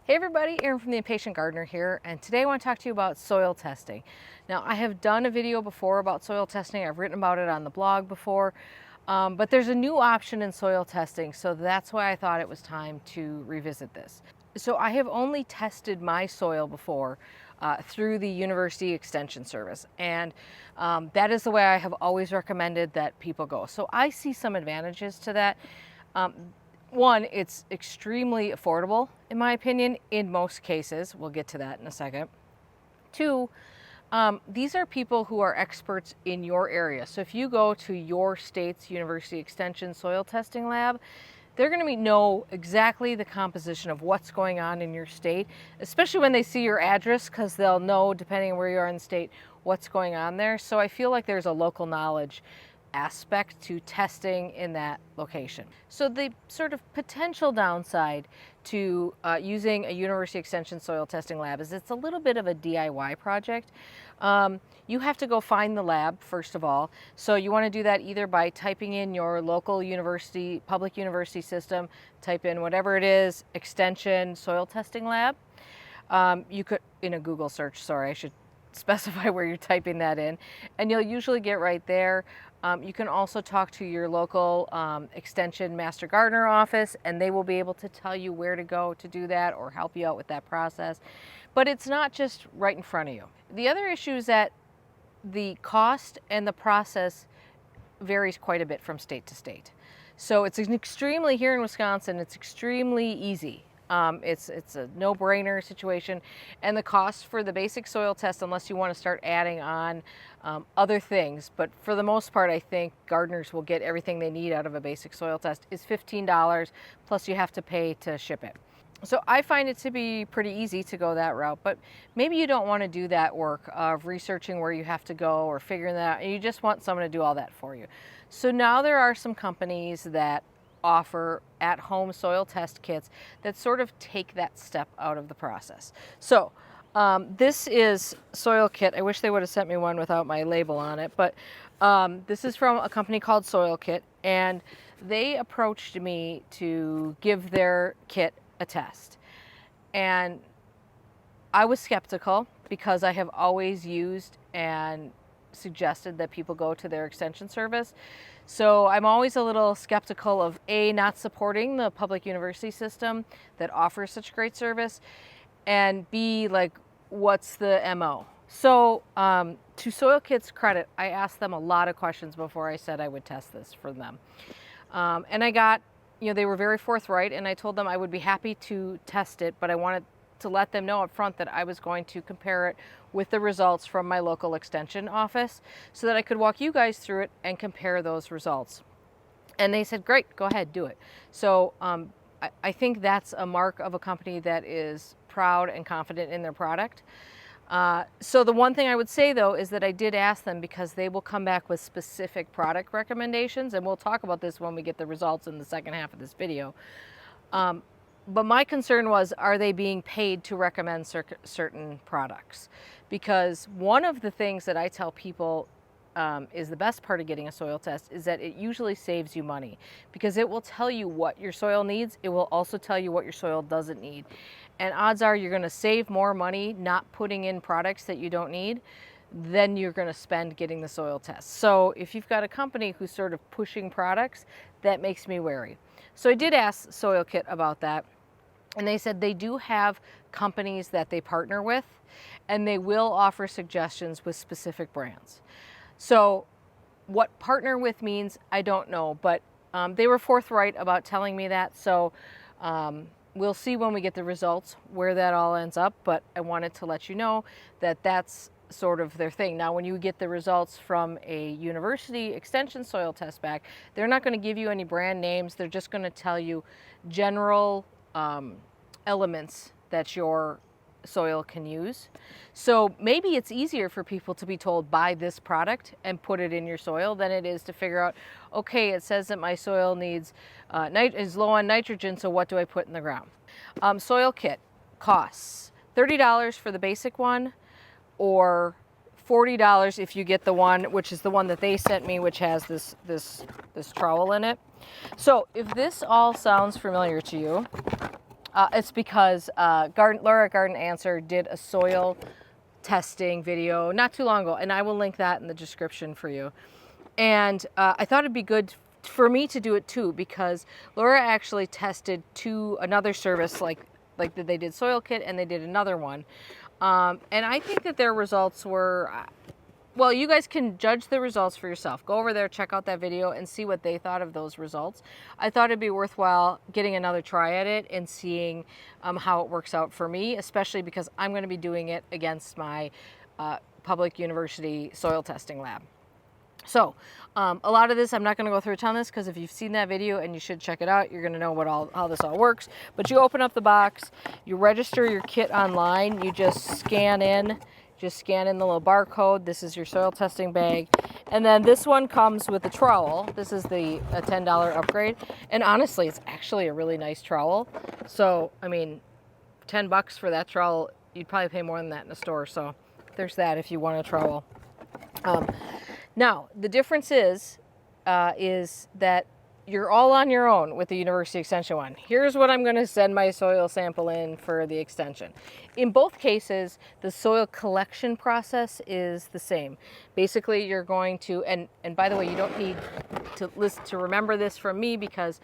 Hey everybody, Erin from the Impatient Gardener here, and today I want to talk to you about soil testing. Now, I have done a video before about soil testing. I've written about it on the blog before, but there's a new option in soil testing, so that's why I thought it was time to revisit this. So I have only tested my soil before through the University Extension Service, and that is the way I have always recommended that people go. So I see some advantages to that. One, it's extremely affordable, in my opinion, in most cases. We'll get to that in a second. Two, these are people who are experts in your area. So if you go to your state's University Extension soil testing lab, they're going to know exactly the composition of what's going on in your state, especially when they see your address, because they'll know, depending on where you are in the state, what's going on there. So I feel like there's a local knowledge aspect to testing in that location. So the sort of potential downside to using a University Extension soil testing lab is it's a little bit of a DIY project. You have to go find the lab, first of all. So you want to do that either by typing in your local university, public university system, type in whatever it is, Extension soil testing lab. You could, in a Google search, sorry, I should specify where you're typing that in, and you'll usually get right there. You can also talk to your local Extension Master Gardener office, and they will be able to tell you where to go to do that or help you out with that process. But it's not just right in front of you. The other issue is that the cost and the process varies quite a bit from state to state. So it's extremely, here in Wisconsin, it's extremely easy. It's a no-brainer situation, and the cost for the basic soil test, unless you want to start adding on other things, but for the most part I think gardeners will get everything they need out of a basic soil test, is $15, plus you have to pay to ship it. So I find it to be pretty easy to go that route, but maybe you don't want to do that work of researching where you have to go or figuring that out, and you just want someone to do all that for you. So now there are some companies that offer at-home soil test kits that sort of take that step out of the process. So this is soil kit. I wish they would have sent me one without my label on it, but this is from a company called Soil Kit, and they approached me to give their kit a test. And I was skeptical because I have always used and suggested that people go to their extension service. So I'm always a little skeptical of A, not supporting the public university system that offers such great service, and B, like, what's the MO? So to Soil Kit's credit, I asked them a lot of questions before I said I would test this for them. And I got, they were very forthright, and I told them I would be happy to test it, but I wanted to let them know up front that I was going to compare it with the results from my local extension office so that I could walk you guys through it and compare those results. And they said, great, go ahead, do it. So I think that's a mark of a company that is proud and confident in their product. So the one thing I would say though is that I did ask them, because they will come back with specific product recommendations, and we'll talk about this when we get the results in the second half of this video. But my concern was, are they being paid to recommend certain products? Because one of the things that I tell people is the best part of getting a soil test is that it usually saves you money, because it will tell you what your soil needs. It will also tell you what your soil doesn't need. And odds are you're going to save more money not putting in products that you don't need than you're going to spend getting the soil test. So if you've got a company who's sort of pushing products, that makes me wary. So I did ask Soil Kit about that, and they said they do have companies that they partner with, and they will offer suggestions with specific brands. So what partner with means, I don't know, but they were forthright about telling me that. So we'll see when we get the results where that all ends up, but I wanted to let you know that that's sort of their thing. Now, when you get the results from a university extension soil test back, they're not going to give you any brand names. They're just going to tell you general elements that your soil can use. So maybe it's easier for people to be told, buy this product and put it in your soil, than it is to figure out, okay, it says that my soil needs is low on nitrogen, so what do I put in the ground? Soil Kit costs $30 for the basic one, or $40 if you get the one, which is the one that they sent me, which has this trowel in it. So if this all sounds familiar to you, It's because Laura at Garden Answer did a soil testing video not too long ago, and I will link that in the description for you. And I thought it'd be good for me to do it too, because Laura actually tested another service like they did Soil Kit, and they did another one. And I think that their results were, well, you guys can judge the results for yourself. Go over there, check out that video, and see what they thought of those results. I thought it'd be worthwhile getting another try at it and seeing how it works out for me, especially because I'm going to be doing it against my public university soil testing lab. So a lot of this, I'm not going to go through a ton of this, because if you've seen that video, and you should check it out, you're going to know how this all works. But you open up the box, you register your kit online, you just scan in the little barcode. This is your soil testing bag. And then this one comes with a trowel. This is a $10 upgrade. And honestly, it's actually a really nice trowel. So, I mean, $10 for that trowel, you'd probably pay more than that in a store. So there's that if you want a trowel. Now, the difference is that you're all on your own with the University Extension one. Here's what I'm going to send my soil sample in for the extension. In both cases, the soil collection process is the same. Basically, you're going to, and by the way, you don't need to remember this from me, because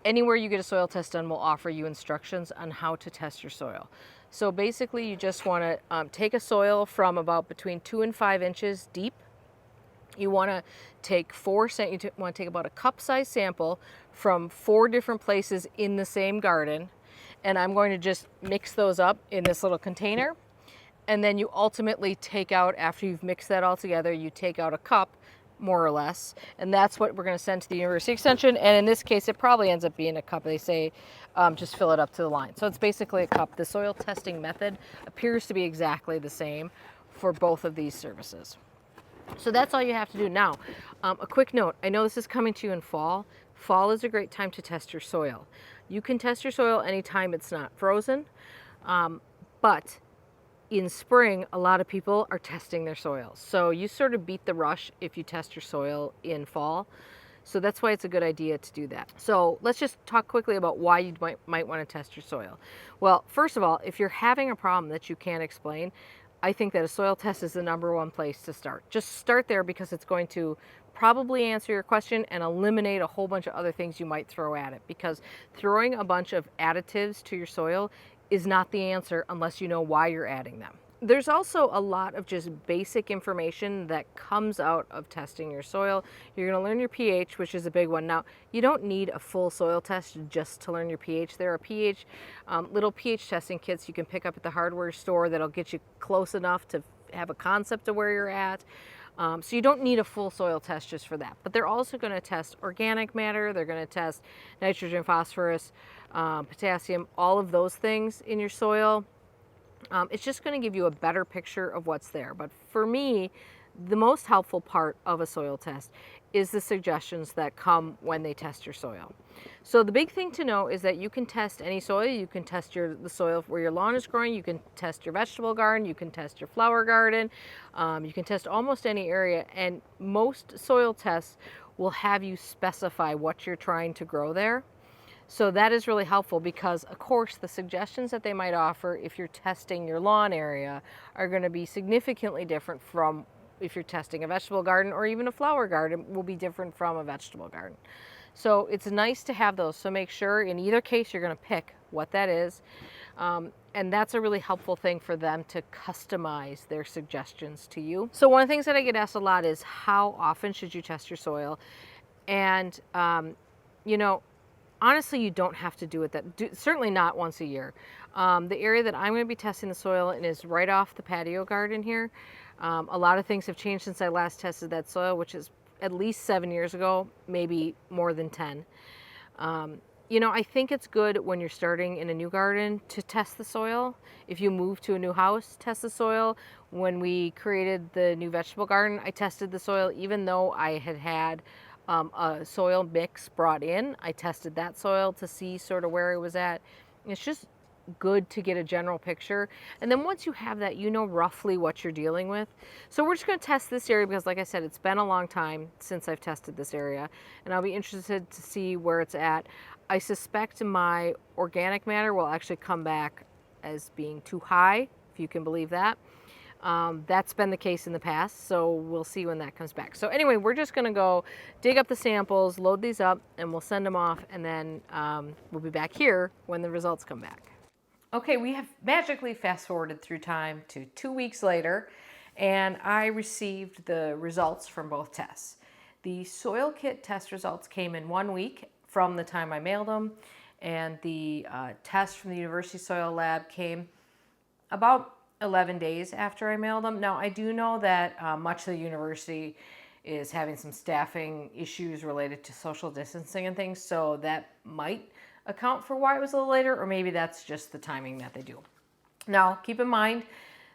anywhere you get a soil test done will offer you instructions on how to test your soil. So basically, you just want to take a soil from about between 2 and 5 inches deep. You want to take about a cup-size sample from 4 different places in the same garden, and I'm going to just mix those up in this little container. And then you ultimately take out, after you've mixed that all together, you take out a cup, more or less, and that's what we're going to send to the University Extension. And in this case, it probably ends up being a cup. They say just fill it up to the line. So it's basically a cup. The soil testing method appears to be exactly the same for both of these services. So that's all you have to do. Now, a quick note. I know this is coming to you in fall. Fall is a great time to test your soil. You can test your soil anytime it's not frozen, but in spring, a lot of people are testing their soils. So you sort of beat the rush if you test your soil in fall. So that's why it's a good idea to do that. So let's just talk quickly about why you might want to test your soil. Well, first of all, if you're having a problem that you can't explain, I think that a soil test is the #1 place to start. Just start there, because it's going to probably answer your question and eliminate a whole bunch of other things you might throw at it, because throwing a bunch of additives to your soil is not the answer unless you know why you're adding them. There's also a lot of just basic information that comes out of testing your soil. You're going to learn your pH, which is a big one. Now, you don't need a full soil test just to learn your pH. There are little pH testing kits you can pick up at the hardware store that'll get you close enough to have a concept of where you're at. So you don't need a full soil test just for that. But they're also going to test organic matter. They're going to test nitrogen, phosphorus, potassium, all of those things in your soil. It's just going to give you a better picture of what's there. But for me, the most helpful part of a soil test is the suggestions that come when they test your soil. So the big thing to know is that you can test any soil. You can test the soil where your lawn is growing. You can test your vegetable garden. You can test your flower garden. You can test almost any area. And most soil tests will have you specify what you're trying to grow there. So that is really helpful, because, of course, the suggestions that they might offer if you're testing your lawn area are going to be significantly different from if you're testing a vegetable garden, or even a flower garden will be different from a vegetable garden. So it's nice to have those. So make sure in either case you're going to pick what that is. And that's a really helpful thing for them to customize their suggestions to you. So one of the things that I get asked a lot is, how often should you test your soil? And, honestly, you don't have to do it certainly not once a year. The area that I'm going to be testing the soil in is right off the patio garden here. A lot of things have changed since I last tested that soil, which is at least 7 years ago, maybe more than 10. I think it's good when you're starting in a new garden to test the soil. If you move to a new house, test the soil. When we created the new vegetable garden, I tested the soil, even though I had a soil mix brought in. I tested that soil to see sort of where it was at. It's just good to get a general picture. And then once you have that, you know roughly what you're dealing with. So we're just going to test this area because, like I said, it's been a long time since I've tested this area, and I'll be interested to see where it's at. I suspect my organic matter will actually come back as being too high, if you can believe that. That's been the case in the past, so we'll see when that comes back. So anyway, we're just going to go dig up the samples, load these up, and we'll send them off, and then we'll be back here when the results come back. Okay, we have magically fast forwarded through time to 2 weeks later, and I received the results from both tests. The soil kit test results came in 1 week from the time I mailed them, and the test from the University Soil Lab came about 11 days after I mailed them. Now, I do know that much of the university is having some staffing issues related to social distancing and things, so that might account for why it was a little later, or maybe that's just the timing that they do. Now, keep in mind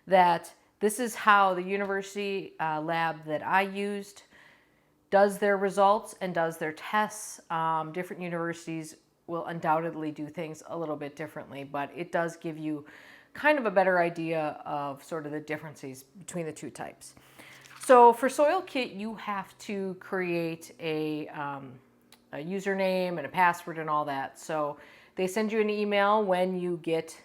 that this is how the university lab that I used does their results and does their tests. Different universities will undoubtedly do things a little bit differently, but it does give you kind of a better idea of sort of the differences between the two types. So for Soil Kit, you have to create a username and a password and all that. So they send you an email when you get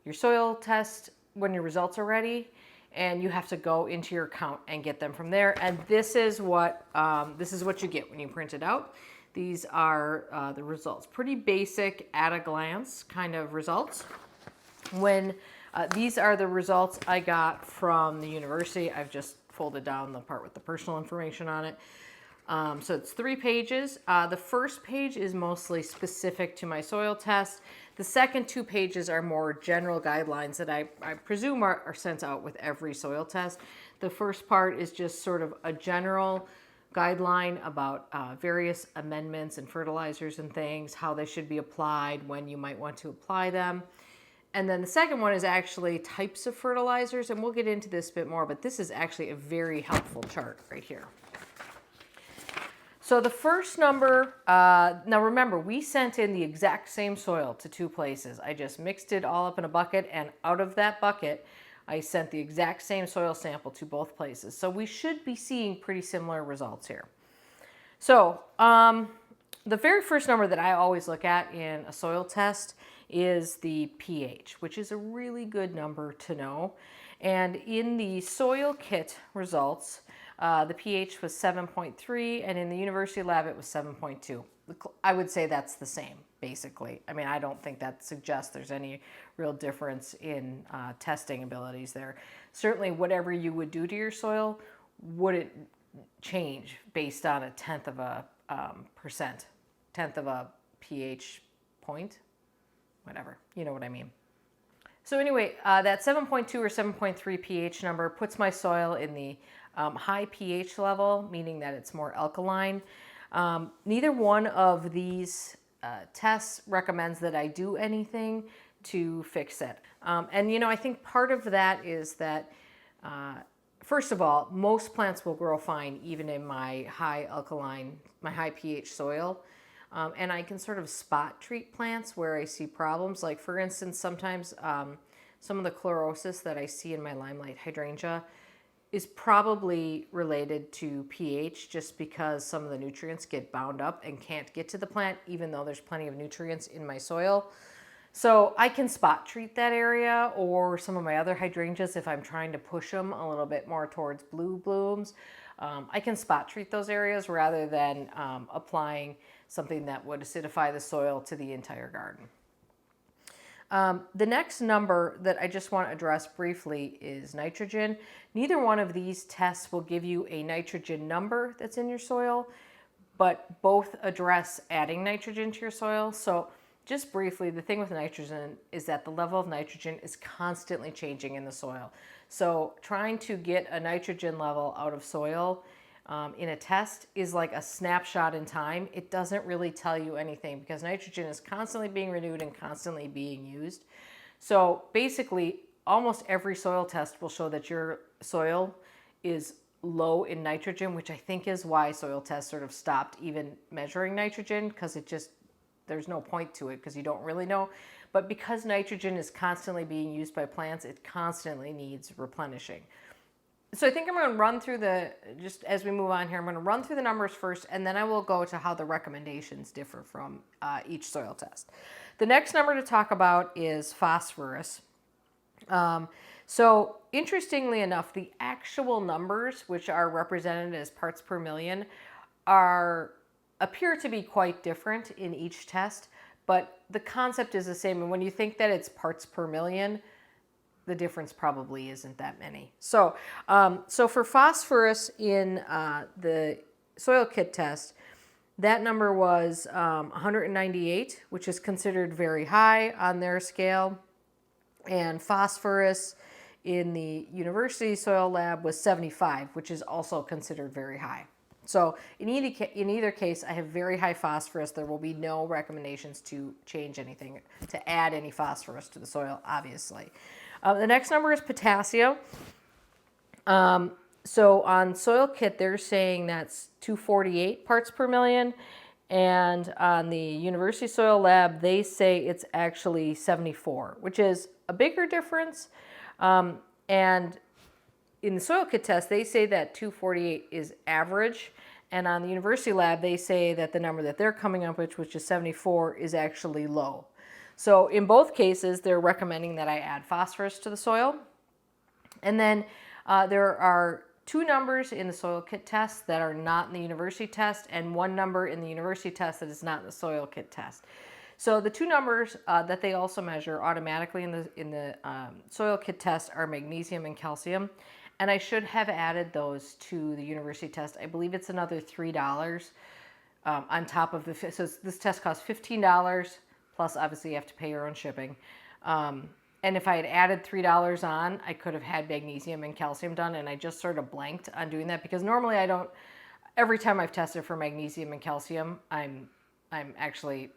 your soil test, when your results are ready, and you have to go into your account and get them from there. And this is what you get when you print it out. These are the results. Pretty basic, at a glance kind of results. When these are the results I got from the university. I've just folded down the part with the personal information on it. So it's 3 pages. The first page is mostly specific to my soil test. The second 2 pages are more general guidelines that I presume are sent out with every soil test. The first part is just sort of a general guideline about various amendments and fertilizers and things, how they should be applied, when you might want to apply them. And then the second one is actually types of fertilizers, and we'll get into this a bit more, but this is actually a very helpful chart right here. So the first number, now remember, we sent in the exact same soil to 2 places. I just mixed it all up in a bucket, and out of that bucket, I sent the exact same soil sample to both places. So we should be seeing pretty similar results here. So the very first number that I always look at in a soil test is the pH, which is a really good number to know. And in the soil kit results, the pH was 7.3, and in the university lab it was 7.2. I would say that's the same, basically. I mean, I don't think that suggests there's any real difference in testing abilities there. Certainly, whatever you would do to your soil wouldn't change based on a tenth of a pH point, whatever, you know what I mean. So anyway, that 7.2 or 7.3 pH number puts my soil in the high pH level, meaning that it's more alkaline. Neither one of these tests recommends that I do anything to fix it. And you know, I think part of that is that, first of all, most plants will grow fine even in my high alkaline, my high pH soil. And I can sort of spot treat plants where I see problems. Like for instance, sometimes some of the chlorosis that I see in my limelight hydrangea is probably related to pH, just because some of the nutrients get bound up and can't get to the plant, even though there's plenty of nutrients in my soil. So I can spot treat that area, or some of my other hydrangeas if I'm trying to push them a little bit more towards blue blooms. I can spot treat those areas rather than applying something that would acidify the soil to the entire garden. The next number that I just want to address briefly is nitrogen. Neither one of these tests will give you a nitrogen number that's in your soil, but both address adding nitrogen to your soil. So just briefly, the thing with nitrogen is that the level of nitrogen is constantly changing in the soil. So trying to get a nitrogen level out of soil in a test is like a snapshot in time. It doesn't really tell you anything because nitrogen is constantly being renewed and constantly being used. So basically, almost every soil test will show that your soil is low in nitrogen, which I think is why soil tests sort of stopped even measuring nitrogen, because it just there's no point to it because you don't really know. But because nitrogen is constantly being used by plants, it constantly needs replenishing. So I think I'm going to run through just as we move on here, I'm going to run through the numbers first, and then I will go to how the recommendations differ from each soil test. The next number to talk about is phosphorus. So interestingly enough, the actual numbers, which are represented as parts per million, appear to be quite different in each test, but the concept is the same. And when you think that it's parts per million, the difference probably isn't that many. So, for phosphorus in the soil kit test, that number was 198, which is considered very high on their scale. And phosphorus in the university soil lab was 75, which is also considered very high. So in either case, I have very high phosphorus. There will be no recommendations to change anything, to add any phosphorus to the soil, obviously. The next number is potassium. So on soil kit, they're saying that's 248 parts per million. And on the university soil lab, they say it's actually 74, which is a bigger difference. And in the soil kit test, they say that 248 is average. And on the university lab, they say that the number that they're coming up with, which is 74, is actually low. So in both cases, they're recommending that I add phosphorus to the soil. And then there are two numbers in the soil kit test that are not in the university test, and one number in the university test that is not in the soil kit test. So the two numbers that they also measure automatically in the soil kit test are magnesium and calcium. And I should have added those to the university test. I believe it's another $3 on top of so this test costs $15, plus obviously you have to pay your own shipping. And if I had added $3 on, I could have had magnesium and calcium done, and I just sort of blanked on doing that because normally I don't. Every time I've tested for magnesium and calcium, I'm actually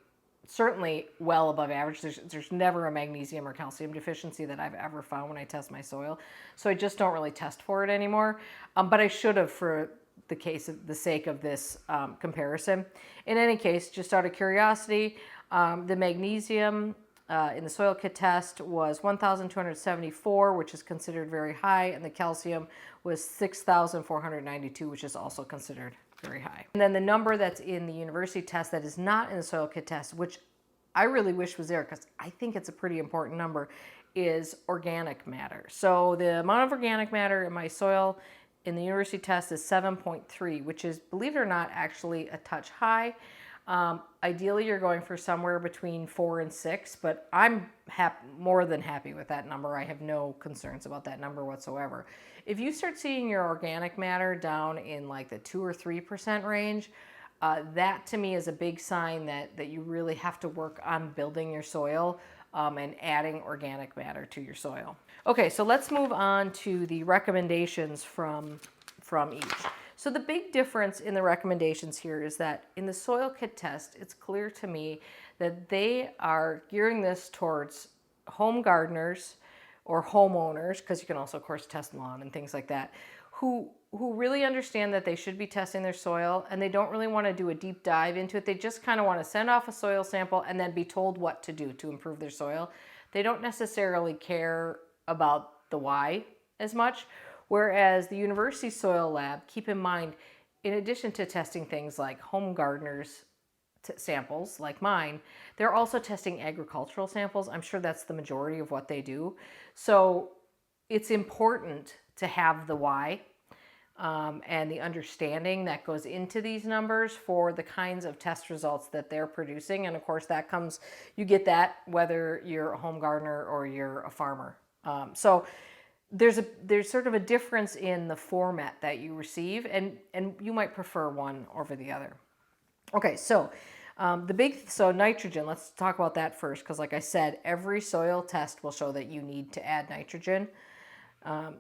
certainly well above average. There's never a magnesium or calcium deficiency that I've ever found when I test my soil. So I just don't really test for it anymore. But I should have for the sake of this comparison. In any case, just out of curiosity, the magnesium in the soil kit test was 1,274, which is considered very high, and the calcium was 6,492, which is also considered very high. And then the number that's in the university test that is not in the soil kit test, which I really wish was there because I think it's a pretty important number, is organic matter. So the amount of organic matter in my soil in the university test is 7.3, which is, believe it or not, actually a touch high. Ideally, you're going for somewhere between 4 and 6, but I'm more than happy with that number. I have no concerns about that number whatsoever. If you start seeing your organic matter down in like the 2 or 3% range, that to me is a big sign that you really have to work on building your soil and adding organic matter to your soil. Okay, so let's move on to the recommendations from each. So the big difference in the recommendations here is that in the soil kit test, it's clear to me that they are gearing this towards home gardeners or homeowners, because you can also, of course, test lawn and things like that, who really understand that they should be testing their soil and they don't really want to do a deep dive into it. They just kind of want to send off a soil sample and then be told what to do to improve their soil. They don't necessarily care about the why as much. Whereas the university soil lab, keep in mind, in addition to testing things like home gardeners samples like mine, they're also testing agricultural samples. I'm sure that's the majority of what they do. So it's important to have the why and the understanding that goes into these numbers for the kinds of test results that they're producing. And of course, you get that whether you're a home gardener or you're a farmer. So there's sort of a difference in the format that you receive, and you might prefer one over the other. Okay, so nitrogen, let's talk about that first, because like I said, every soil test will show that you need to add nitrogen.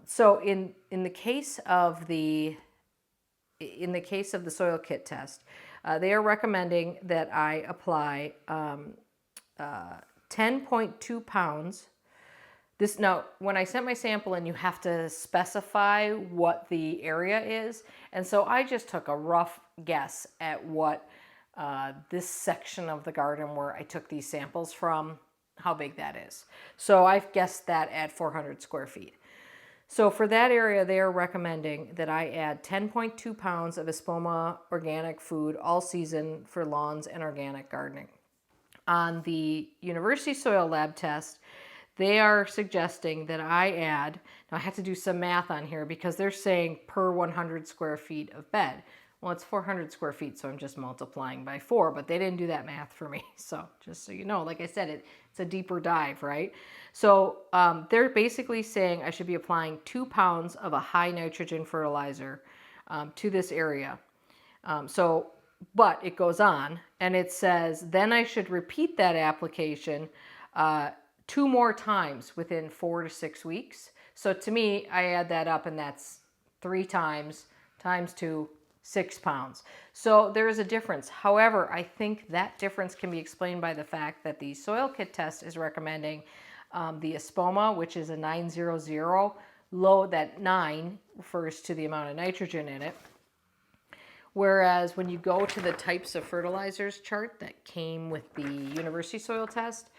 So in the case of the soil kit test, they are recommending that I apply 10.2 pounds. Now, when I sent my sample in, you have to specify what the area is. And so I just took a rough guess at what this section of the garden where I took these samples from, how big that is. So I've guessed that at 400 square feet. So for that area, they are recommending that I add 10.2 pounds of Espoma organic food all season for lawns and organic gardening. On the University Soil Lab test, they are suggesting that I add, now I have to do some math on here because they're saying per 100 square feet of bed. Well, it's 400 square feet, so I'm just multiplying by 4, but they didn't do that math for me. So just so you know, like I said, it's a deeper dive, right? So they're basically saying I should be applying 2 pounds of a high nitrogen fertilizer to this area. But it goes on and it says, then I should repeat that application 2 more times within 4 to 6 weeks. So to me, I add that up and that's 3 times 2, 6 pounds. So there is a difference. However, I think that difference can be explained by the fact that the soil kit test is recommending the Espoma, which is a 900, low, that 9 refers to the amount of nitrogen in it. Whereas when you go to the types of fertilizers chart that came with the university soil test,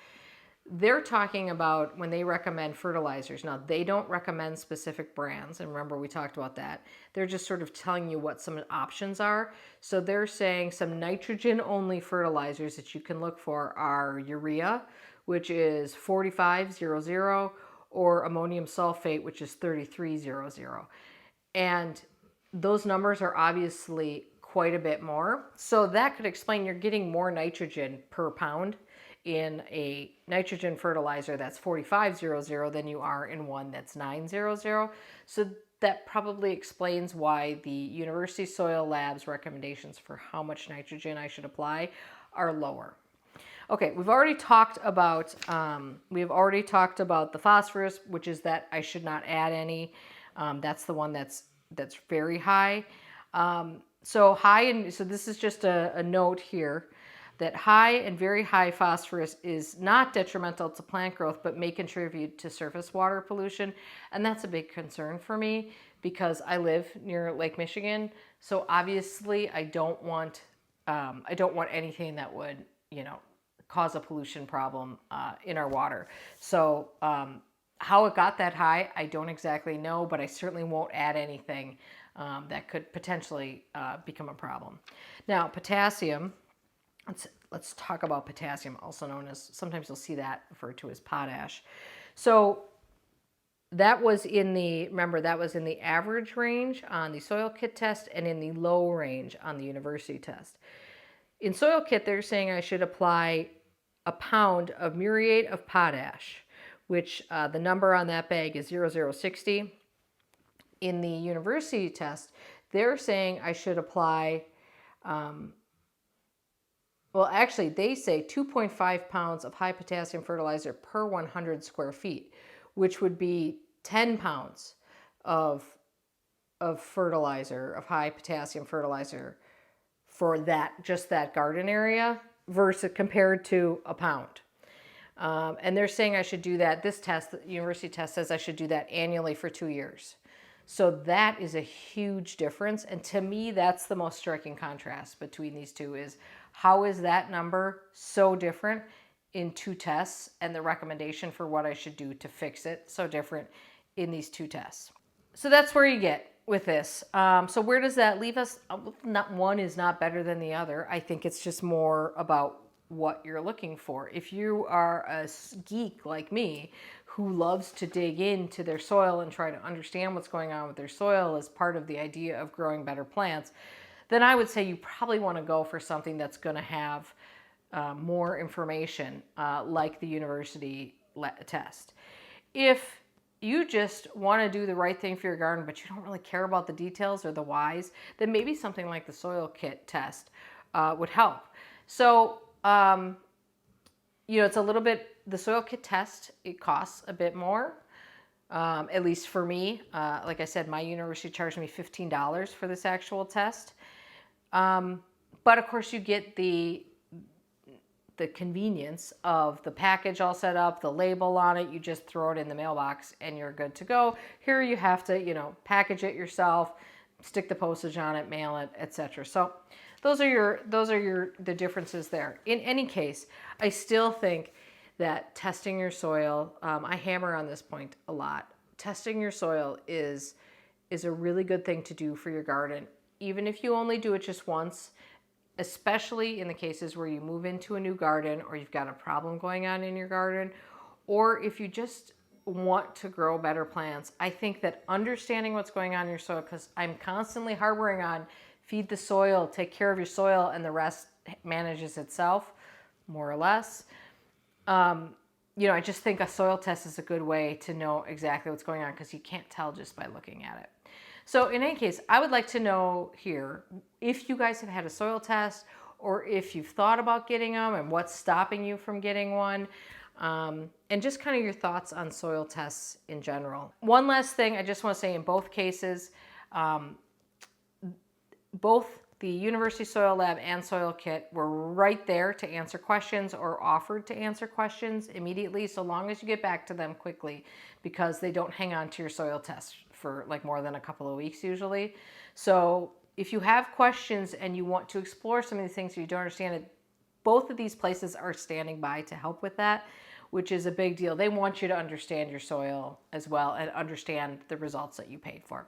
they're talking about when they recommend fertilizers. Now, they don't recommend specific brands, and remember we talked about that. They're just sort of telling you what some options are. So they're saying some nitrogen-only fertilizers that you can look for are urea, which is 4500, or ammonium sulfate, which is 3300. And those numbers are obviously quite a bit more. So that could explain you're getting more nitrogen per pound in a nitrogen fertilizer that's 4500 than you are in one that's 900. So that probably explains why the University Soil Lab's recommendations for how much nitrogen I should apply are lower. Okay, we've already talked about the phosphorus, which is that I should not add any. That's the one that's very high. So this is just a note here that high and very high phosphorus is not detrimental to plant growth, but may contribute to surface water pollution. And that's a big concern for me because I live near Lake Michigan. So obviously I don't want anything that would, cause a pollution problem in our water. So how it got that high, I don't exactly know, but I certainly won't add anything that could potentially become a problem. Now, potassium. Let's talk about potassium, also known as, sometimes you'll see that referred to as potash. So that was in the average range on the soil kit test and in the low range on the university test. In soil kit, they're saying I should apply a pound of muriate of potash, which the number on that bag is 0060. In the university test, they're saying I should apply they say 2.5 pounds of high potassium fertilizer per 100 square feet, which would be 10 pounds of fertilizer, of high potassium fertilizer for just that garden area versus compared to a pound. And they're saying I should do that. This test, the university test, says I should do that annually for 2 years. So that is a huge difference. And to me, that's the most striking contrast between these two is how is that number so different in 2 tests and the recommendation for what I should do to fix it so different in these 2 tests. So that's where you get with this. So where does that leave us? Not one is not better than the other. I think it's just more about what you're looking for. If you are a geek like me who loves to dig into their soil and try to understand what's going on with their soil as part of the idea of growing better plants, then I would say you probably want to go for something that's going to have more information like the university test. If you just want to do the right thing for your garden, but you don't really care about the details or the whys, then maybe something like the soil kit test would help. So, it's a little bit, the soil kit test, it costs a bit more, at least for me. Like I said, my university charged me $15 for this actual test. But of course you get the convenience of the package all set up, the label on it, you just throw it in the mailbox and you're good to go. Here you have to, package it yourself, stick the postage on it, mail it, etc. So the differences there. In any case, I still think that testing your soil, I hammer on this point a lot. Testing your soil is a really good thing to do for your garden, even if you only do it just once, especially in the cases where you move into a new garden or you've got a problem going on in your garden, or if you just want to grow better plants. I think that understanding what's going on in your soil, because I'm constantly harboring on feed the soil, take care of your soil, and the rest manages itself, more or less. You know, I just think a soil test is a good way to know exactly what's going on, because you can't tell just by looking at it. So in any case, I would like to know here if you guys have had a soil test, or if you've thought about getting them and what's stopping you from getting one, and just kind of your thoughts on soil tests in general. One last thing I just want to say, in both cases, both the University Soil Lab and Soil Kit were right there to answer questions, or offered to answer questions immediately, so long as you get back to them quickly, because they don't hang on to your soil test for like more than a couple of weeks usually. So if you have questions and you want to explore some of these things you don't understand it, both of these places are standing by to help with that, which is a big deal. They want you to understand your soil as well and understand the results that you paid for.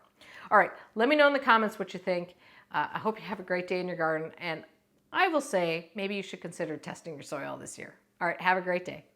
All right, let me know in the comments what you think. I hope you have a great day in your garden, and I will say maybe you should consider testing your soil this year. All right, have a great day.